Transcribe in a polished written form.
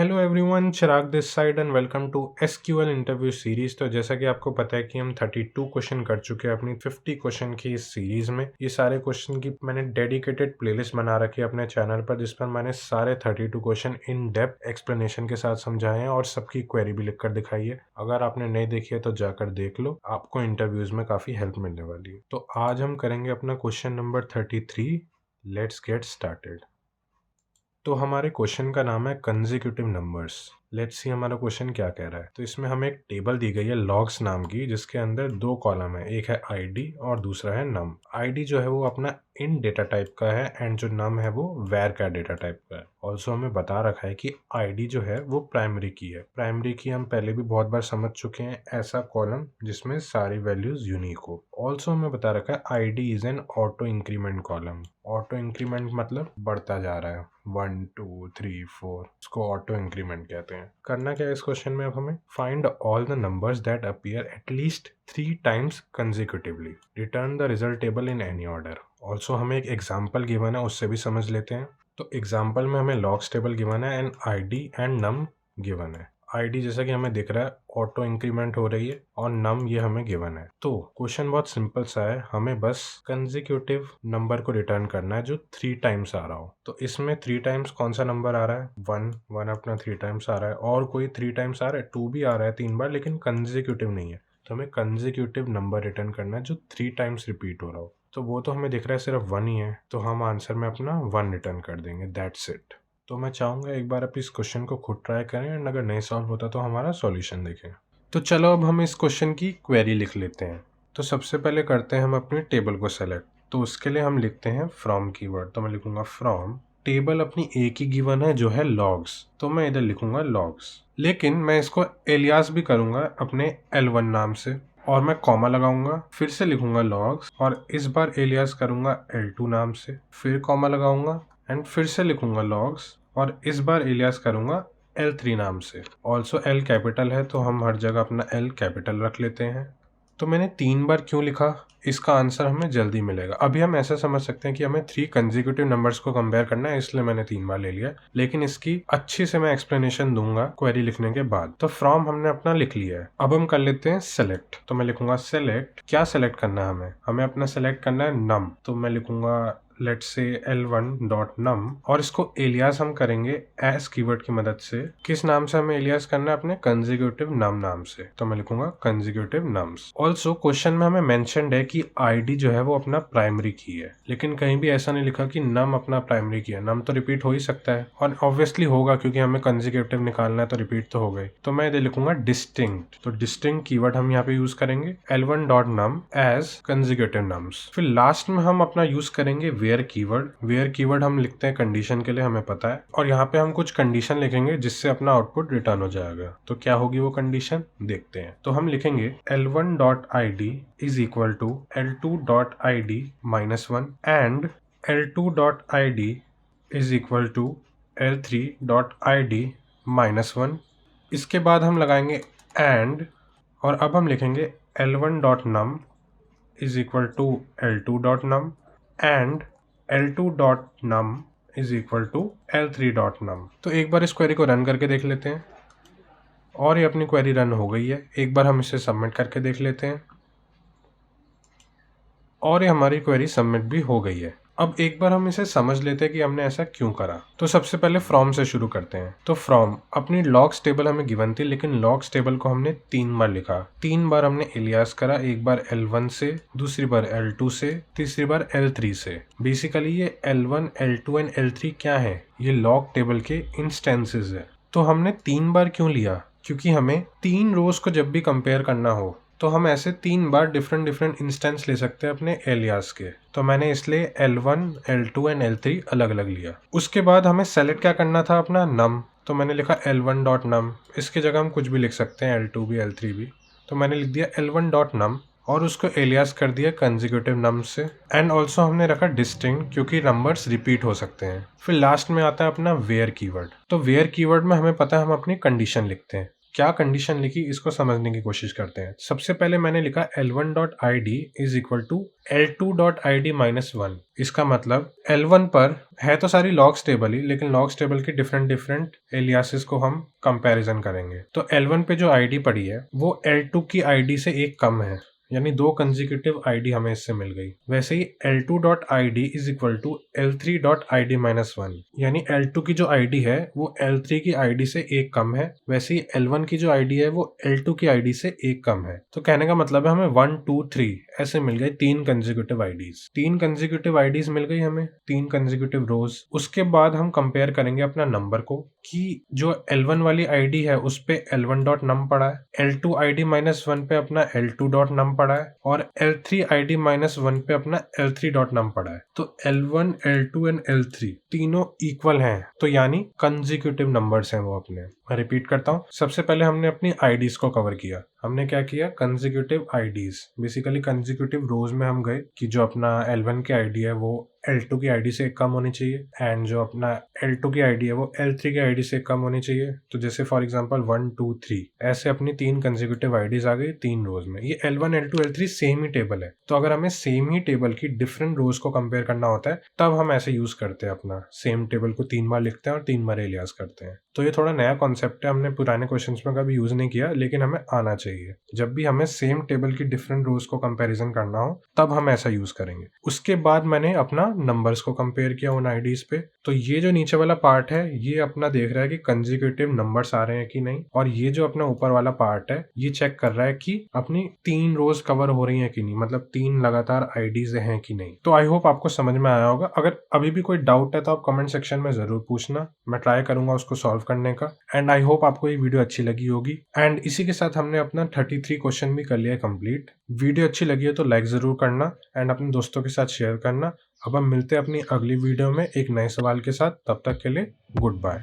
Hello everyone, Chirag this side and welcome to SQL interview series. तो जैसा कि आपको पता है कि हम 32 क्वेश्चन कर चुके हैं अपनी 50 क्वेश्चन की इस सीरीज में। ये सारे क्वेश्चन की मैंने डेडिकेटेड प्लेलिस्ट बना रखी है अपने चैनल पर, जिस पर मैंने सारे 32 क्वेश्चन इन डेप्थ एक्सप्लेनेशन के साथ समझाए हैं और सबकी क्वेरी भी लिखकर दिखाई है। अगर आपने नहीं देखी है तो जाकर देख लो, आपको इंटरव्यूज में काफी हेल्प मिलने वाली है। तो आज हम करेंगे अपना question number 33। Let's get started. तो हमारे क्वेश्चन का नाम है कंसेक्यूटिव नंबर्स। लेट्स सी हमारा क्वेश्चन क्या कह रहा है। तो इसमें हमें एक टेबल दी गई है लॉग्स नाम की, जिसके अंदर दो कॉलम है, एक है आईडी और दूसरा है नम। आईडी जो है वो अपना इन डेटा टाइप का है एंड जो नम है वो वेर का डेटा टाइप का है। ऑल्सो हमें बता रखा है कि आईडी जो है वो प्राइमरी की है। प्राइमरी की हम पहले भी बहुत बार समझ चुके हैं, ऐसा कॉलम जिसमें सारी वैल्यूज यूनिक हो। ऑल्सो हमें बता रखा है ID is an auto increment column. Auto increment मतलब बढ़ता जा रहा है, 1 2 3 4, इसको ऑटो इंक्रीमेंट कहते हैं। करना क्या है इस क्वेश्चन में, अब हमें find all the numbers that appear at least 3 times consecutively, return the result table in any order. Also हमें एक एग्जाम्पल गिवन है, उससे भी समझ लेते हैं। तो एग्जाम्पल में हमें लॉग्स टेबल गिवन है and ID and num given है। आईडी जैसा कि हमें दिख रहा है ऑटो इंक्रीमेंट हो रही है और नम ये हमें गिवन है। तो क्वेश्चन बहुत सिंपल सा है, हमें बस कंसेक्यूटिव नंबर को रिटर्न करना है जो 3 टाइम्स आ रहा हो। तो इसमें 3 टाइम्स कौन सा नंबर आ रहा है, 1 अपना 3 टाइम्स आ रहा है, और कोई 3 टाइम्स आ रहा है, 2 भी आ रहा है 3 बार, लेकिन कंसेक्यूटिव नहीं है। तो हमें कंसेक्यूटिव नंबर रिटर्न करना है जो 3 टाइम्स रिपीट हो रहा हो। तो वो तो हमें दिख रहा है सिर्फ 1 ही है, तो हम आंसर में अपना 1 रिटर्न कर देंगे, दैट्स इट। तो मैं चाहूँगा एक बार आप इस क्वेश्चन को खुद ट्राई करें एंड अगर नहीं सॉल्व होता तो हमारा सॉल्यूशन देखें। तो चलो अब हम इस क्वेश्चन की क्वेरी लिख लेते हैं। तो सबसे पहले करते हैं हम अपनी टेबल को सेलेक्ट। तो उसके लिए हम लिखते हैं फ्रॉम कीवर्ड। तो मैं लिखूंगा फ्रॉम टेबल, अपनी एक ही गिवन है जो है लॉग्स, तो मैं इधर लिखूंगा लॉग्स। लेकिन मैं इसको एलियास भी करूंगा अपने L1 नाम से, और मैं कॉमा लगाऊंगा, फिर से लिखूंगा लॉग्स और इस बार एलियास करूंगा L2 नाम से, फिर कॉमा लगाऊंगा एंड फिर से लिखूंगा लॉग्स और इस बार एलियास करूंगा L3 नाम से। ऑल्सो L कैपिटल है तो हम हर जगह अपना L कैपिटल रख लेते हैं। तो मैंने 3 बार क्यों लिखा, इसका आंसर हमें जल्दी मिलेगा। अभी हम ऐसा समझ सकते हैं कि हमें 3 कंसेक्यूटिव नंबर्स को कंपेयर करना है, इसलिए मैंने 3 बार ले लिया, लेकिन इसकी अच्छी से मैं एक्सप्लेनेशन दूंगा क्वेरी लिखने के बाद। तो फ्रॉम हमने अपना लिख लिया है, अब हम कर लेते हैं सेलेक्ट। तो मैं लिखूंगा सेलेक्ट, क्या सेलेक्ट करना है हमें अपना सेलेक्ट करना है नम। तो मैं लिखूंगा लेट्स से L1.num और इसको एलियास हम करेंगे एस कीवर्ड की मदद से। किस नाम से हमें एलियास करना है, अपने कंसेक्यूटिव नम नाम से। तो मैं लिखूंगा कंसेक्यूटिव नम्स। ऑल्सो क्वेश्चन में हमें मेंशन्ड है कि आईडी जो है वो अपना प्राइमरी की है, लेकिन कहीं भी ऐसा नहीं लिखा कि नम अपना प्राइमरी की है। नम तो रिपीट हो ही सकता है और ऑब्वियसली होगा क्योंकि हमें कंसेक्यूटिव निकालना है, तो रिपीट तो हो गई। तो मैं इधर लिखूंगा डिस्टिंक्ट। तो डिस्टिंक्ट कीवर्ड हम यहाँ पे यूज करेंगे L1.num एज कंसेक्यूटिव नम्स। फिर लास्ट में हम अपना यूज करेंगे वेयर कीवर्ड। वेयर कीवर्ड हम लिखते हैं कंडीशन के लिए, हमें पता है, और यहाँ पे हम कुछ कंडीशन लिखेंगे जिससे अपना आउटपुट रिटर्न हो जाएगा। तो क्या होगी वो कंडीशन, देखते हैं। तो हम लिखेंगे L1.id is equal to L2.id -1 and L2.id is equal to L3.id -1। इसके बाद हम लगाएंगे एंड, और अब हम लिखेंगे L1.num is equal to L2.num and L2.num is equal to L3.num। तो एक बार इस क्वेरी को रन करके देख लेते हैं, और ये अपनी क्वेरी रन हो गई है। एक बार हम इसे सबमिट करके देख लेते हैं, और ये हमारी क्वेरी सबमिट भी हो गई है। अब एक बार हम इसे समझ लेते हैं कि हमने ऐसा क्यों करा। तो सबसे पहले फ्रॉम से शुरू करते हैं। तो फ्रॉम अपनी लॉग्स टेबल हमें गिवन थी, लेकिन लॉग्स टेबल को हमने 3 बार लिखा। 3 बार हमने एलियास करा, एक बार L1 से, दूसरी बार L2 से, तीसरी बार L3 से। बेसिकली ये L1, L2 एंड L3 क्या है, ये लॉग टेबल के इंस्टेंसेस है। तो हमने 3 बार क्यों लिया, क्योंकि हमें 3 रोज को जब भी कंपेयर करना हो तो हम ऐसे 3 बार डिफरेंट इंस्टेंस ले सकते हैं अपने एलियास के। तो मैंने इसलिए L1, L2 एंड L3 अलग अलग लिया। उसके बाद हमें सेलेक्ट क्या करना था, अपना नम। तो मैंने लिखा L1.num, इसकी जगह हम कुछ भी लिख सकते हैं, L2 भी L3 भी। तो मैंने लिख दिया L1.num और उसको एलियास कर दिया कंसेक्यूटिव नम से, एंड ऑल्सो हमने रखा डिस्टिंक्ट क्योंकि नंबर्स रिपीट हो सकते हैं। फिर लास्ट में आता है अपना वेयर कीवर्ड। तो वेयर कीवर्ड में हमें पता है हम अपनी कंडीशन लिखते हैं। क्या कंडीशन लिखी इसको समझने की कोशिश करते हैं। सबसे पहले मैंने लिखा L1.id is equal to L2.id minus 1। इसका मतलब L1 पर है तो सारी लॉग्स टेबल ही, लेकिन लॉग्स टेबल के डिफरेंट डिफरेंट एलियासेस को हम कंपैरिजन करेंगे। तो L1 पे जो आईडी पड़ी है वो L2 की आईडी से एक कम है, यानी 2 कंसेक्यूटिव आईडी हमें इससे मिल गई। वैसे ही L2.id is equal to L3.id minus 1, यानी L2 की जो आईडी है वो L3 की आईडी से एक कम है। वैसे ही L1 की जो आईडी है वो L2 की आईडी से एक कम है। तो कहने का मतलब है हमें 1 2 3 ऐसे मिल गए 3 कंसेक्यूटिव आईडीज। 3 कंसेक्यूटिव आईडीज मिल गई हमें, 3 कंसेक्यूटिव रोज। उसके बाद हम कंपेयर करेंगे अपना नंबर को कि जो L1 वाली आईडी है उस पे L1 डॉट नम पड़ा है, L2 आईडी माइनस 1 पे अपना L2 डॉट नम पड़ा है और L3 आईडी माइनस 1 पे अपना L3 डॉट नम पड़ा है। तो L1 L2 एंड L3 तीनों इक्वल हैं, तो यानी कंसेक्यूटिव नंबर्स हैं वो अपने। मैं रिपीट करता हूँ, सबसे पहले हमने अपनी आईडीज को कवर किया। हमने क्या किया, कंसेक्यूटिव आईडीज, बेसिकली कंसेक्यूटिव रोज में हम गए कि जो अपना L1 की आईडी है वो L2 की आईडी से कम होनी चाहिए एंड जो अपना L2 की आईडी है वो L3 की आईडी से कम होनी चाहिए। तो जैसे फॉर एग्जांपल 1 2 3 ऐसे अपनी 3 कंसेक्यूटिव आईडीज आ गई 3 रोज में। ये L1 L2 L3 सेम ही टेबल है, तो अगर हमें सेम ही टेबल की डिफरेंट रोज को कंपेयर करना होता है तब हम ऐसे यूज करते हैं, अपना सेम टेबल को 3 बार लिखते हैं और 3 बार एलियास करते हैं। तो ये थोड़ा नया कॉन्सेप्ट है, हमने पुराने क्वेश्चंस में कभी यूज नहीं किया, लेकिन हमें आना चाहिए। जब भी हमें सेम टेबल की डिफरेंट रोज को कंपैरिजन करना हो तब हम ऐसा यूज करेंगे। उसके बाद मैंने अपना नंबर्स को कंपेयर किया उन आईडीज पे। तो ये जो नीचे वाला पार्ट है ये अपना देख रहा है कि कंसेक्यूटिव नंबर्स आ रहे हैं कि नहीं, और ये जो अपना ऊपर वाला पार्ट है ये चेक कर रहा है कि अपनी 3 रोज कवर हो रही हैं कि नहीं, मतलब 3 लगातार आईडीज हैं कि नहीं। तो आई होप आपको समझ में आया होगा। अगर अभी भी कोई डाउट है तो आप कमेंट सेक्शन में जरूर पूछना, मैं ट्राई करूंगा उसको सॉल्व करने का। एंड आई होप आपको ये वीडियो अच्छी लगी होगी। एंड इसी के साथ हमने अपना 33 क्वेश्चन भी कर लिया है कंप्लीट। वीडियो अच्छी लगी है तो लाइक जरूर करना एंड अपने दोस्तों के साथ शेयर करना। अब हम मिलते हैं अपनी अगली वीडियो में एक नए सवाल के साथ, तब तक के लिए गुड बाय।